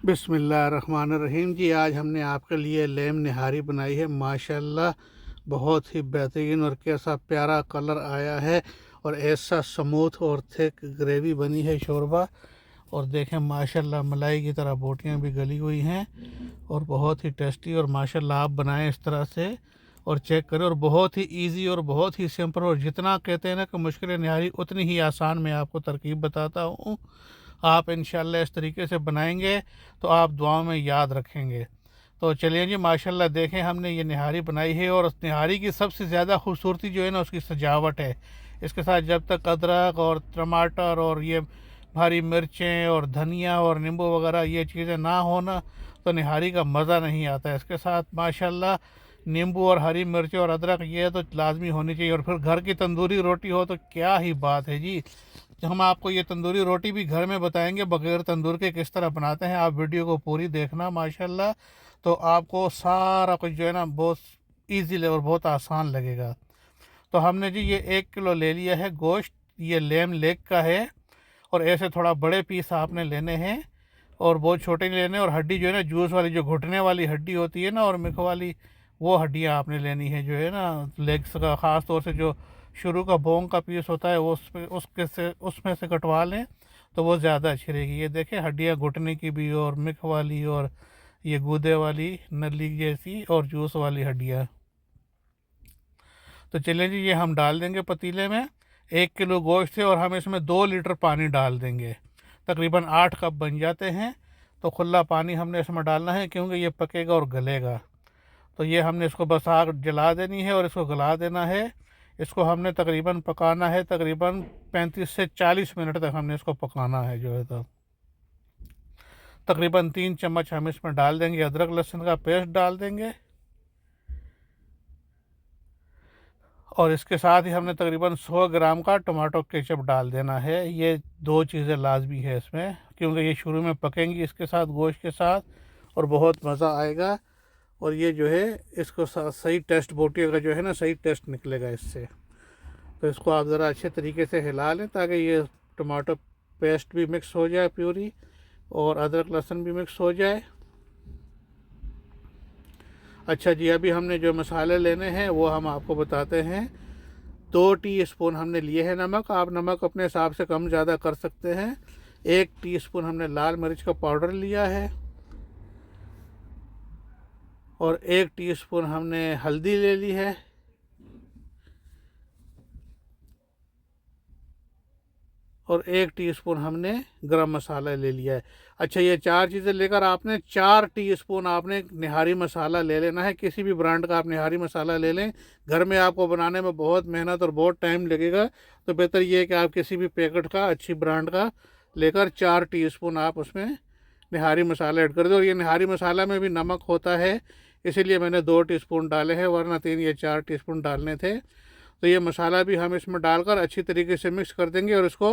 बिस्मिल्लाहिर्रहमानिर्रहीम जी। आज हमने आपके लिए लेम निहारी बनाई है। माशाल्लाह बहुत ही बेहतरीन और कैसा प्यारा कलर आया है और ऐसा स्मूथ और थिक ग्रेवी बनी है शोरबा। और देखें माशाल्लाह मलाई की तरह बोटियां भी गली हुई हैं और बहुत ही टेस्टी। और माशाल्लाह आप बनाएं इस तरह से और चेक करें। और बहुत ही इजी और बहुत ही सिंपल, और जितना कहते हैं ना कि मुश्किल निहारी उतनी ही आसान मैं आपको तरकीब बताता हूँ। आप इंशाल्लाह इस तरीके से बनाएंगे तो आप दुआओं में याद रखेंगे। तो चलिए जी, माशाल्लाह देखें हमने ये निहारी बनाई है। और उस निहारी की सबसे ज़्यादा खूबसूरती जो है ना उसकी सजावट है। इसके साथ जब तक अदरक और टमाटर और ये हरी मिर्चें और धनिया और नींबू वगैरह ये चीज़ें ना हो ना तो निहारी का मज़ा नहीं आता। इसके साथ माशाल्लाह नींबू और हरी मिर्चें और अदरक ये तो लाजमी होनी चाहिए। और फिर घर की तंदूरी रोटी हो तो क्या ही बात है जी। तो हम आपको ये तंदूरी रोटी भी घर में बताएंगे बगैर तंदूर के किस तरह बनाते हैं। आप वीडियो को पूरी देखना माशाल्लाह, तो आपको सारा कुछ जो है ना बहुत ईजी और बहुत आसान लगेगा। तो हमने जी ये 1 किलो ले लिया है गोश्त। ये लेम लेग का है और ऐसे थोड़ा बड़े पीस आपने लेने हैं और बहुत छोटे नहीं लेने। और हड्डी जो है ना जूस वाली जो घुटने वाली हड्डी होती है ना और मिख वाली, वो हड्डियाँ आपने लेनी है जो है ना लेग्स का। ख़ास तौर से जो शुरू का बोंग का पीस होता है वो उसमें से कटवा लें तो वो ज़्यादा अच्छी रहेगी। ये देखें हड्डियाँ घुटने की भी और मिख वाली और ये गूदे वाली नली जैसी और जूस वाली हड्डियाँ। तो चलिए जी ये हम डाल देंगे पतीले में। 1 किलो गोश्त है और हम इसमें 2 लीटर पानी डाल देंगे। तकरीबन 8 कप बन जाते हैं। तो खुला पानी हमने इसमें डालना है क्योंकि ये पकेगा और गलेगा। तो ये हमने इसको बस आग जला देनी है और इसको गला देना है। इसको हमने तकरीबन पकाना है, तकरीबन 35 से 40 मिनट तक हमने इसको पकाना है जो है। तो तकरीबन 3 चम्मच हम इसमें डाल देंगे अदरक लहसुन का पेस्ट डाल देंगे। और इसके साथ ही हमने तकरीबन 100 ग्राम का टमाटो केचप डाल देना है। ये दो चीज़ें लाजमी है इसमें क्योंकि ये शुरू में पकेंगी इसके साथ गोश्त के साथ और बहुत मज़ा आएगा। और ये जो है इसको सही टेस्ट बोटियों का जो है ना सही टेस्ट निकलेगा इससे। तो इसको आप ज़रा अच्छे तरीके से हिला लें ताकि ये टमाटो पेस्ट भी मिक्स हो जाए प्यूरी और अदरक लहसुन भी मिक्स हो जाए। अच्छा जी, अभी हमने जो मसाले लेने हैं वो हम आपको बताते हैं। 2 टीस्पून हमने लिए हैं नमक। आप नमक अपने हिसाब से कम ज़्यादा कर सकते हैं। 1 टीस्पून हमने लाल मिर्च का पाउडर लिया है और 1 टीस्पून हमने हल्दी ले ली है और 1 टीस्पून हमने गरम मसाला ले लिया है। अच्छा, ये 4 चीज़ें लेकर आपने 4 टीस्पून आपने निहारी मसाला ले लेना है। किसी भी ब्रांड का आप निहारी मसाला ले लें। घर में आपको बनाने में बहुत मेहनत और बहुत टाइम लगेगा, तो बेहतर ये है कि आप किसी भी पैकेट का अच्छी ब्रांड का लेकर 4 टीस्पून आप उसमें निहारी मसाला ऐड कर दें। और ये निहारी मसाला में भी नमक होता है, इसीलिए मैंने 2 टीस्पून डाले हैं, वरना 3 या 4 टीस्पून डालने थे। तो ये मसाला भी हम इसमें डालकर अच्छी तरीके से मिक्स कर देंगे और इसको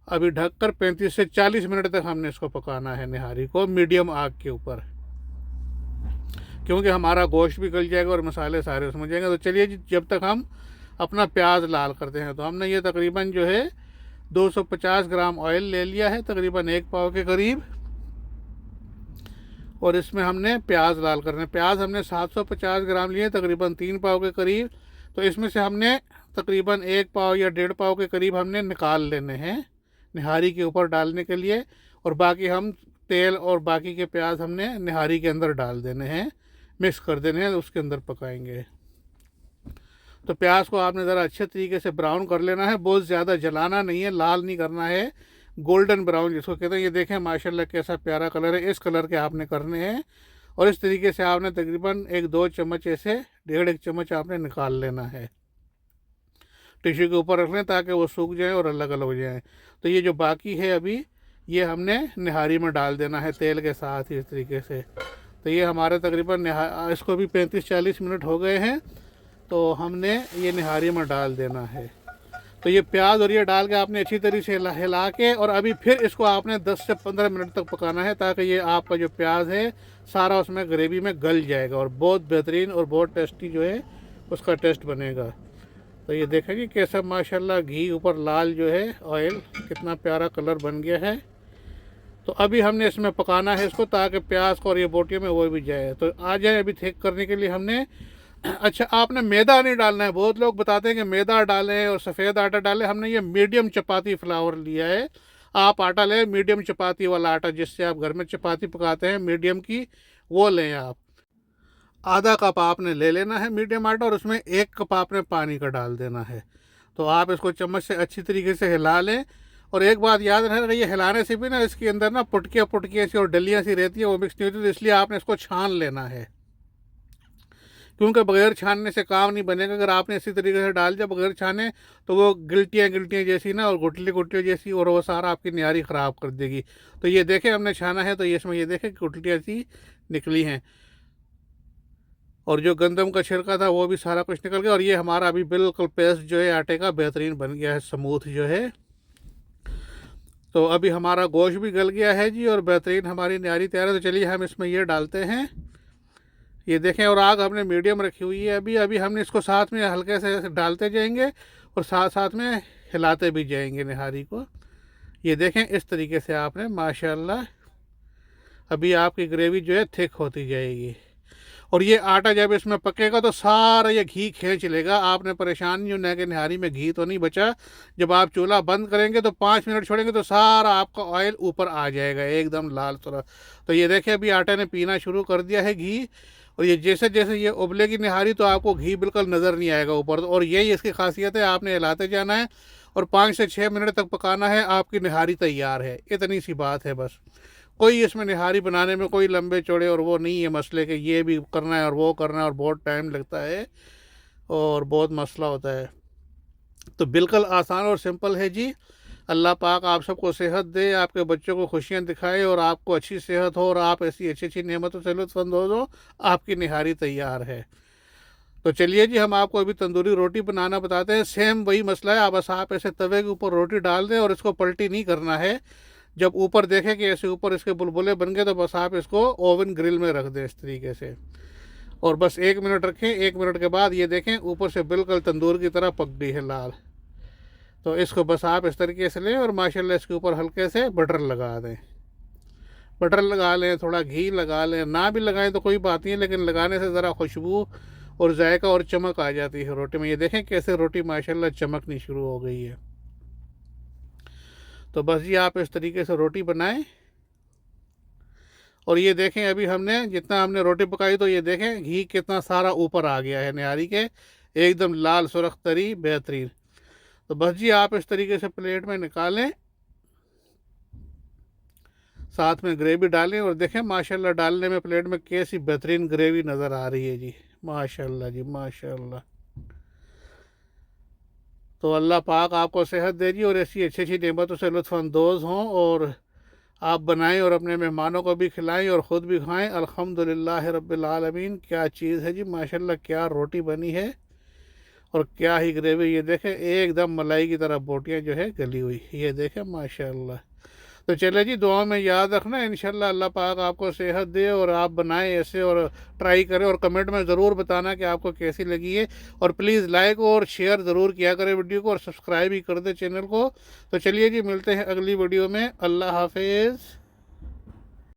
अभी ढककर 35 से 40 मिनट तक हमने इसको पकाना है निहारी को मीडियम आग के ऊपर, क्योंकि हमारा गोश्त भी गल जाएगा और मसाले सारे उसमें जाएंगे। तो चलिए जी, जब तक हम अपना प्याज लाल करते हैं। तो हमने ये तकरीबन जो है 250 ग्राम ऑयल ले लिया है, तकरीबन 1 पाव के करीब। और इसमें हमने प्याज लाल करने, प्याज हमने 750 ग्राम लिए, तकरीबन 3 पाव के करीब। तो इसमें से हमने तकरीबन 1 पाव या 1.5 पाव के करीब हमने निकाल लेने हैं निहारी के ऊपर डालने के लिए। और बाकी हम तेल और बाकी के प्याज हमने निहारी के अंदर डाल देने हैं, मिक्स कर देने हैं, उसके अंदर पकाएंगे। तो प्याज को आपने ज़रा अच्छे तरीके से ब्राउन कर लेना है, बहुत ज़्यादा जलाना नहीं है, लाल नहीं करना है, गोल्डन ब्राउन जिसको कहते हैं। ये देखें माशाल्लाह कैसा प्यारा कलर है, इस कलर के आपने करने हैं। और इस तरीके से आपने तकरीबन 1-2 चम्मच ऐसे 1.5-1 चम्मच आपने निकाल लेना है, टिश्यू के ऊपर रख लें ताकि वो सूख जाए और अलग अलग हो जाए। तो ये जो बाकी है अभी ये हमने निहारी में डाल देना है तेल के साथ ही इस तरीके से। तो ये हमारे तकरीबन इसको भी 35-40 मिनट हो गए हैं, तो हमने ये निहारी में डाल देना है। तो ये प्याज और ये डाल के आपने अच्छी तरीके से हिला के और अभी फिर इसको आपने 10 से 15 मिनट तक पकाना है ताकि ये आपका जो प्याज है सारा उसमें ग्रेवी में गल जाएगा और बहुत बेहतरीन और बहुत टेस्टी जो है उसका टेस्ट बनेगा। तो ये देखेंगे कैसा माशाल्लाह घी ऊपर लाल जो है ऑयल, कितना प्यारा कलर बन गया है। तो अभी हमने इसमें पकाना है इसको, ताकि प्याज को और ये बोटियों में वो भी जाए। तो आ जाए अभी थिक करने के लिए हमने। अच्छा, आपने मैदा नहीं डालना है। बहुत लोग बताते हैं कि मैदा डालें और सफ़ेद आटा डालें। हमने ये मीडियम चपाती फ्लावर लिया है। आप आटा लें मीडियम चपाती वाला आटा, जिससे आप घर में चपाती पकाते हैं, मीडियम की, वो लें आप। आधा कप आपने ले लेना है मीडियम आटा, और उसमें 1 कप आपने पानी का डाल देना है। तो आप इसको चम्मच से अच्छी तरीके से हिला लें। और एक बात याद रहे, ये हिलाने से भी ना इसके अंदर ना पुटकियाँ पुटकियाँ सी और डलियाँ सी रहती है, वो मिक्स नहीं होती। तो इसलिए आपने इसको छान लेना है, क्योंकि बगैर छानने से काम नहीं बनेगा। अगर आपने इसी तरीके से डाल दिया बगैर छाने, तो वो गिल्टियाँ गिल्टियाँ जैसी ना और गुटली गुटलियाँ जैसी, और वो सारा आपकी निहारी ख़राब कर देगी। तो ये देखें हमने छाना है, तो ये इसमें ये देखें गुटलियाँ सी निकली हैं, और जो गंदम का छिलका था वो भी सारा कुछ निकल गया। और ये हमारा अभी बिल्कुल पेस्ट जो है आटे का बेहतरीन बन गया है, स्मूथ जो है। तो अभी हमारा गोश्त भी गल गया है जी, और बेहतरीन हमारी निहारी तैयार है। तो चलिए हम इसमें ये डालते हैं। ये देखें, और आग हमने मीडियम रखी हुई है। अभी हमने इसको साथ में हल्के से डालते जाएंगे, और साथ साथ में हिलाते भी जाएंगे निहारी को। ये देखें, इस तरीके से आपने माशाल्लाह अभी आपकी ग्रेवी जो है थिक होती जाएगी। और ये आटा जब इसमें पकेगा तो सारा ये घी खींच लेगा। आपने परेशान नहीं होना कि निहारी में घी तो नहीं बचा। जब आप चूल्हा बंद करेंगे तो 5 मिनट छोड़ेंगे तो सारा आपका ऑयल ऊपर आ जाएगा, एकदम लाल सुरख। तो ये देखिए, अभी आटे ने पीना शुरू कर दिया है घी। और ये जैसे जैसे ये उबलेगी निहारी, तो आपको घी बिल्कुल नज़र नहीं आएगा ऊपर। और यही इसकी खासियत है, आपने हिलाते जाना है और 5 से 6 मिनट तक पकाना है। आपकी निहारी तैयार है, इतनी सी बात है बस। कोई इसमें निहारी बनाने में कोई लंबे चौड़े और वो नहीं है मसले के ये भी करना है और वो करना है और बहुत टाइम लगता है और बहुत मसला होता है। तो बिल्कुल आसान और सिंपल है जी। अल्लाह पाक आप सबको सेहत दे, आपके बच्चों को खुशियाँ दिखाए, और आपको अच्छी सेहत हो, और आप ऐसी अच्छी अच्छी नेमतों से लुत्फ़अंदोज़ हो। आपकी निहारी तैयार है। तो चलिए जी, हम आपको अभी तंदूरी रोटी बनाना बताते हैं। सेम वही मसला है, बस आप ऐसे तवे के ऊपर रोटी डाल दें और इसको पलटी नहीं करना है। जब ऊपर देखें कि ऐसे ऊपर इसके बुलबुले बन गए, तो बस आप इसको ओवन ग्रिल में रख दें इस तरीके से, और बस 1 मिनट रखें। 1 मिनट के बाद ये देखें ऊपर से बिल्कुल तंदूर की तरह पक गई है लाल। तो इसको बस आप इस तरीके से लें और माशाल्लाह इसके ऊपर हल्के से बटर लगा दें। बटर लगा लें, थोड़ा घी लगा लें, ना भी लगाएं तो कोई बात नहीं है, लेकिन लगाने से ज़रा खुशबू और जायका और चमक आ जाती है रोटी में। ये देखें कैसे रोटी माशाल्लाह चमकनी शुरू हो गई है। तो बस जी आप इस तरीके से रोटी बनाएं। और ये देखें, अभी हमने जितना हमने रोटी पकाई, तो ये देखें घी कितना सारा ऊपर आ गया है निहारी के, एकदम लाल सुरख तरी बेहतरीन। तो बस जी आप इस तरीके से प्लेट में निकालें, साथ में ग्रेवी डालें, और देखें माशाल्लाह डालने में प्लेट में कैसी बेहतरीन ग्रेवी नज़र आ रही है जी, माशाल्लाह जी माशाल्लाह। तो अल्लाह पाक आपको सेहत दे जी, और ऐसी अच्छी अच्छी नेमतों से लुत्फ़अंदोज़ हों, और आप बनाएं और अपने मेहमानों को भी खिलाएं और ख़ुद भी खाएं। अल्हम्दुलिल्लाह रब्बिल आलमीन। क्या चीज़ है जी माशाल्लाह, क्या रोटी बनी है और क्या ही ग्रेवी। ये देखें एकदम मलाई की तरह बोटियाँ जो है गली हुई, ये देखें माशाल्लाह। तो चले जी, दुआ में याद रखना, इंशाल्लाह अल्लाह पाक आपको सेहत दे और आप बनाएं ऐसे और ट्राई करें, और कमेंट में ज़रूर बताना कि आपको कैसी लगी है। और प्लीज़ लाइक और शेयर ज़रूर किया करें वीडियो को, और सब्सक्राइब भी कर दें चैनल को। तो चलिए जी, मिलते हैं अगली वीडियो में। अल्लाह हाफिज़।